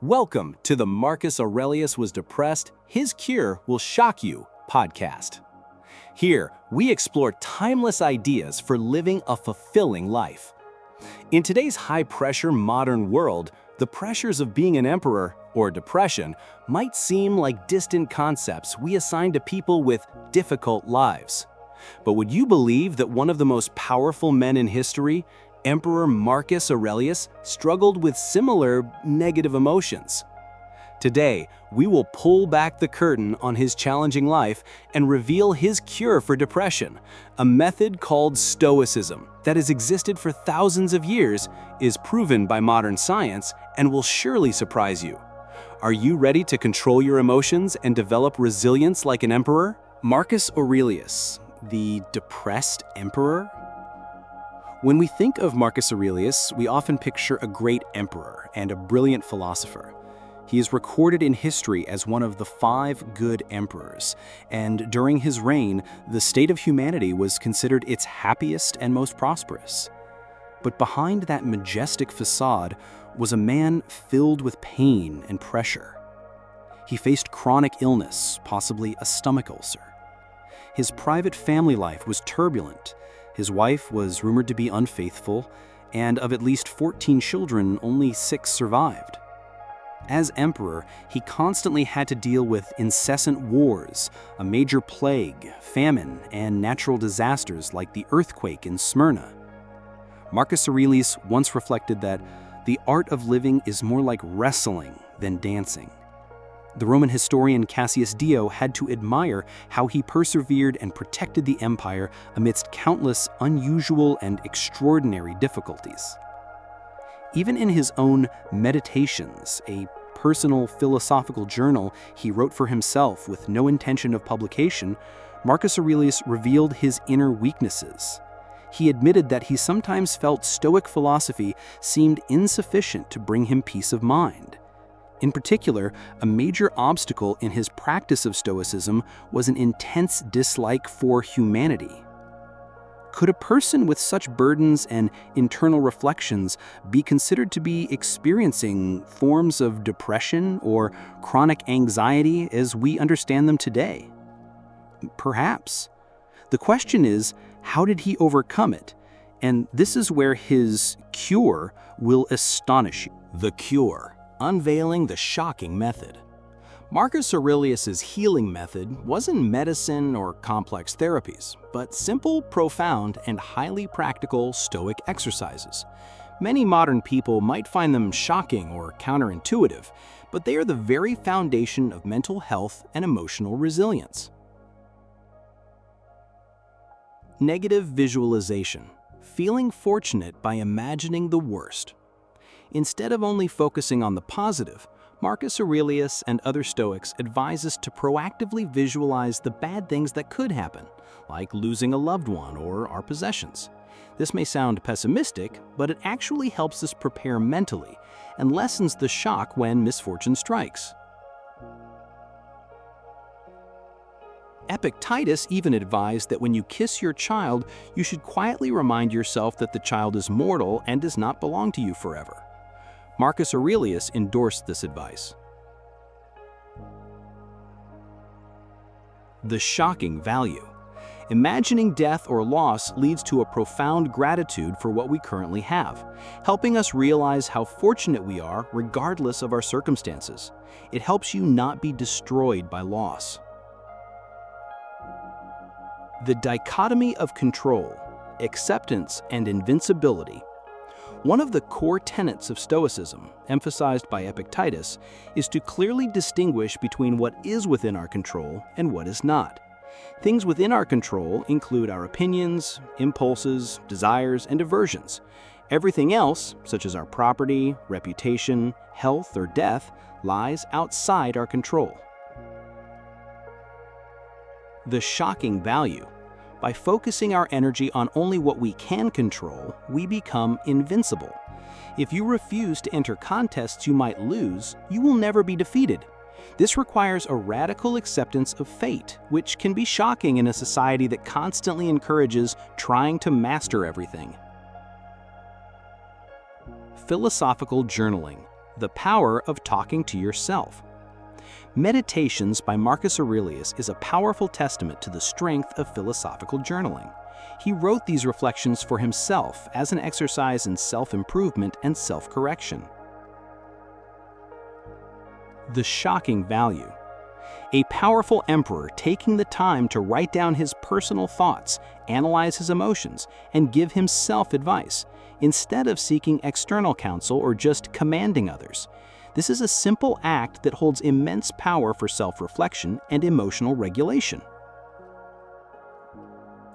Welcome to the Marcus Aurelius Was Depressed, His Cure Will Shock You podcast. Here, we explore timeless ideas for living a fulfilling life. In today's high-pressure modern world, the pressures of being an emperor, or depression, might seem like distant concepts we assign to people with difficult lives. But would you believe that one of the most powerful men in history, Emperor Marcus Aurelius, struggled with similar negative emotions? Today, we will pull back the curtain on his challenging life and reveal his cure for depression, a method called Stoicism that has existed for thousands of years, is proven by modern science, and will surely surprise you. Are you ready to control your emotions and develop resilience like an emperor? Marcus Aurelius, the depressed emperor? When we think of Marcus Aurelius, we often picture a great emperor and a brilliant philosopher. He is recorded in history as one of the 5 good emperors, and during his reign, the state of humanity was considered its happiest and most prosperous. But behind that majestic facade was a man filled with pain and pressure. He faced chronic illness, possibly a stomach ulcer. His private family life was turbulent. His wife was rumored to be unfaithful, and of at least 14 children, only 6 survived. As emperor, he constantly had to deal with incessant wars, a major plague, famine, and natural disasters like the earthquake in Smyrna. Marcus Aurelius once reflected that the art of living is more like wrestling than dancing. The Roman historian Cassius Dio had to admire how he persevered and protected the empire amidst countless unusual and extraordinary difficulties. Even in his own Meditations, a personal philosophical journal he wrote for himself with no intention of publication, Marcus Aurelius revealed his inner weaknesses. He admitted that he sometimes felt Stoic philosophy seemed insufficient to bring him peace of mind. In particular, a major obstacle in his practice of Stoicism was an intense dislike for humanity. Could a person with such burdens and internal reflections be considered to be experiencing forms of depression or chronic anxiety as we understand them today? Perhaps. The question is, how did he overcome it? And this is where his cure will astonish you. The cure. Unveiling the shocking method. Marcus Aurelius's healing method wasn't medicine or complex therapies, but simple, profound, and highly practical Stoic exercises. Many modern people might find them shocking or counterintuitive, but they are the very foundation of mental health and emotional resilience. Negative visualization. Feeling fortunate by imagining the worst. Instead of only focusing on the positive, Marcus Aurelius and other Stoics advise us to proactively visualize the bad things that could happen, like losing a loved one or our possessions. This may sound pessimistic, but it actually helps us prepare mentally and lessens the shock when misfortune strikes. Epictetus even advised that when you kiss your child, you should quietly remind yourself that the child is mortal and does not belong to you forever. Marcus Aurelius endorsed this advice. The shocking value. Imagining death or loss leads to a profound gratitude for what we currently have, helping us realize how fortunate we are regardless of our circumstances. It helps you not be destroyed by loss. The dichotomy of control, acceptance, and invincibility. One of the core tenets of Stoicism, emphasized by Epictetus, is to clearly distinguish between what is within our control and what is not. Things within our control include our opinions, impulses, desires, and aversions. Everything else, such as our property, reputation, health, or death, lies outside our control. The shocking value. By focusing our energy on only what we can control, we become invincible. If you refuse to enter contests you might lose, you will never be defeated. This requires a radical acceptance of fate, which can be shocking in a society that constantly encourages trying to master everything. Philosophical journaling. The Power of Talking to Yourself. Meditations by Marcus Aurelius is a powerful testament to the strength of philosophical journaling. He wrote these reflections for himself as an exercise in self-improvement and self-correction. The shocking value. A powerful emperor taking the time to write down his personal thoughts, analyze his emotions, and give himself advice, instead of seeking external counsel or just commanding others. This is a simple act that holds immense power for self-reflection and emotional regulation.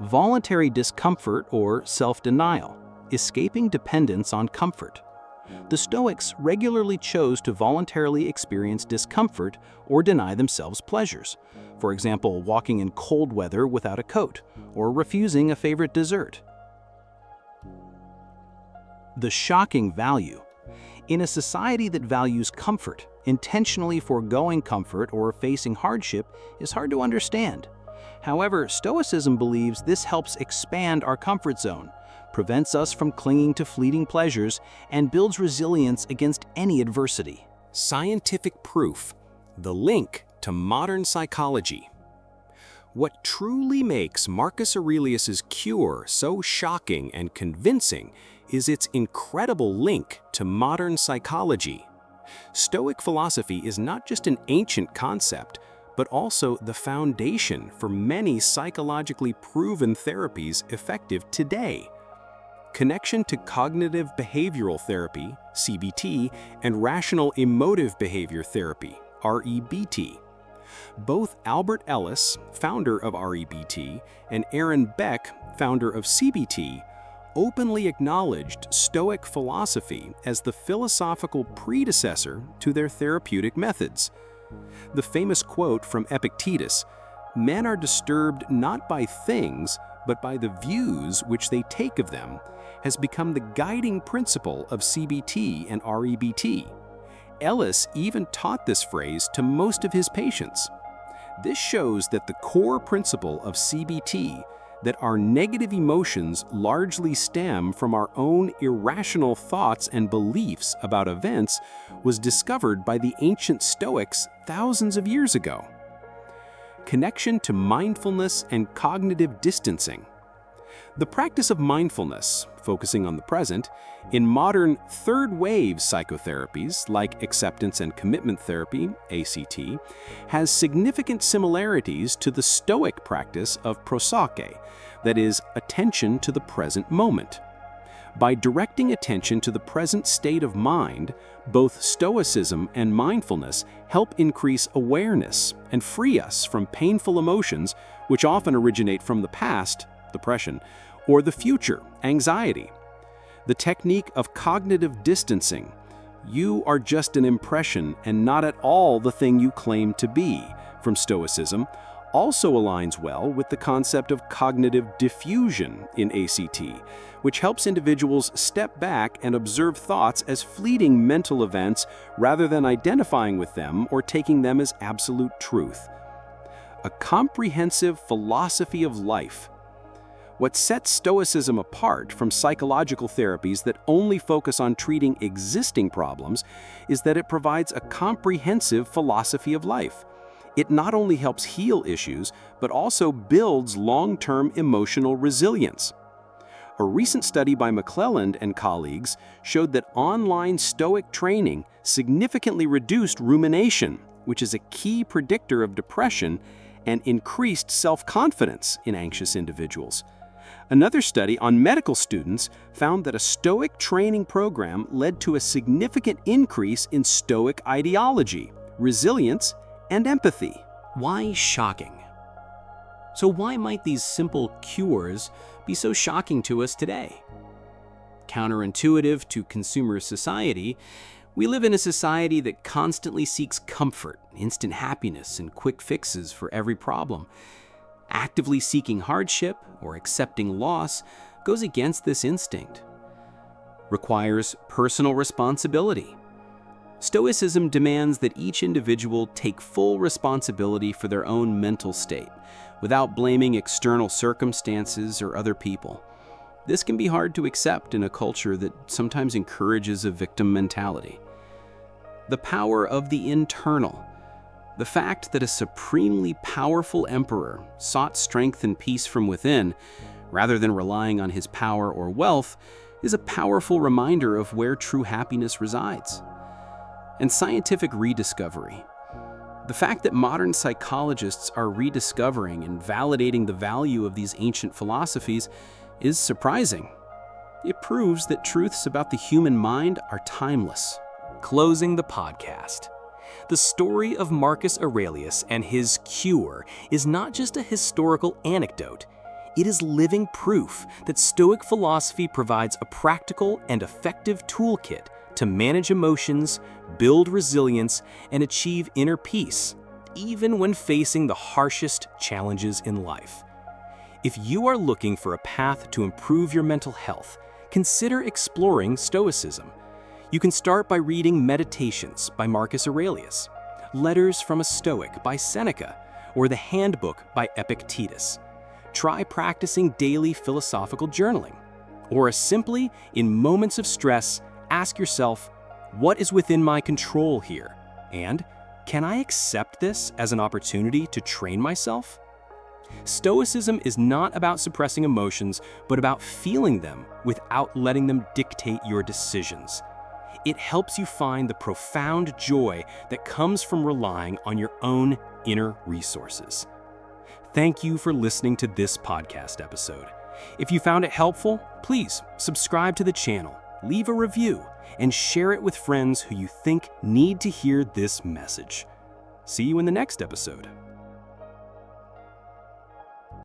Voluntary discomfort or self-denial, escaping dependence on comfort. The Stoics regularly chose to voluntarily experience discomfort or deny themselves pleasures. For example, walking in cold weather without a coat, or refusing a favorite dessert. The shocking value. In a society that values comfort, intentionally foregoing comfort or facing hardship is hard to understand. However, Stoicism believes this helps expand our comfort zone, prevents us from clinging to fleeting pleasures, and builds resilience against any adversity. Scientific proof, the link to modern psychology. What truly makes Marcus Aurelius's cure so shocking and convincing is its incredible link to modern psychology. Stoic philosophy is not just an ancient concept, but also the foundation for many psychologically proven therapies effective today. Connection to cognitive behavioral therapy, CBT, and rational emotive behavior therapy, REBT. Both Albert Ellis, founder of REBT, and Aaron Beck, founder of CBT, openly acknowledged Stoic philosophy as the philosophical predecessor to their therapeutic methods. The famous quote from Epictetus, "Men are disturbed not by things, but by the views which they take of them," has become the guiding principle of CBT and REBT. Ellis even taught this phrase to most of his patients. This shows that the core principle of CBT, that our negative emotions largely stem from our own irrational thoughts and beliefs about events, was discovered by the ancient Stoics thousands of years ago. Connection to mindfulness and cognitive distancing. The practice of mindfulness, focusing on the present, in modern third-wave psychotherapies like acceptance and commitment therapy, ACT, has significant similarities to the Stoic practice of prosake, that is, attention to the present moment. By directing attention to the present state of mind, both Stoicism and mindfulness help increase awareness and free us from painful emotions which often originate from the past, depression, or the future, anxiety. The technique of cognitive distancing, "You are just an impression and not at all the thing you claim to be," from Stoicism, also aligns well with the concept of cognitive diffusion in ACT, which helps individuals step back and observe thoughts as fleeting mental events rather than identifying with them or taking them as absolute truth. A comprehensive philosophy of life. What sets Stoicism apart from psychological therapies that only focus on treating existing problems is that it provides a comprehensive philosophy of life. It not only helps heal issues, but also builds long-term emotional resilience. A recent study by McClelland and colleagues showed that online Stoic training significantly reduced rumination, which is a key predictor of depression, and increased self-confidence in anxious individuals. Another study on medical students found that a Stoic training program led to a significant increase in Stoic ideology, resilience, and empathy. Why shocking? So why might these simple cures be so shocking to us today? Counterintuitive to consumer society, we live in a society that constantly seeks comfort, instant happiness, and quick fixes for every problem. Actively seeking hardship or accepting loss goes against this instinct. Requires personal responsibility. Stoicism demands that each individual take full responsibility for their own mental state, without blaming external circumstances or other people. This can be hard to accept in a culture that sometimes encourages a victim mentality. the power of the internal. The fact that a supremely powerful emperor sought strength and peace from within, rather than relying on his power or wealth, is a powerful reminder of where true happiness resides. And scientific rediscovery. The fact that modern psychologists are rediscovering and validating the value of these ancient philosophies is surprising. It proves that truths about the human mind are timeless. Closing the podcast. The story of Marcus Aurelius and his cure is not just a historical anecdote. It is living proof that Stoic philosophy provides a practical and effective toolkit to manage emotions, build resilience, and achieve inner peace, even when facing the harshest challenges in life. If you are looking for a path to improve your mental health, consider exploring Stoicism. You can start by reading Meditations by Marcus Aurelius, Letters from a Stoic by Seneca, or the Handbook by Epictetus. Try practicing daily philosophical journaling. Or simply, in moments of stress, ask yourself, what is within my control here? And can I accept this as an opportunity to train myself? Stoicism is not about suppressing emotions, but about feeling them without letting them dictate your decisions. It helps you find the profound joy that comes from relying on your own inner resources. Thank you for listening to this podcast episode. If you found it helpful, please subscribe to the channel, leave a review, and share it with friends who you think need to hear this message. See you in the next episode.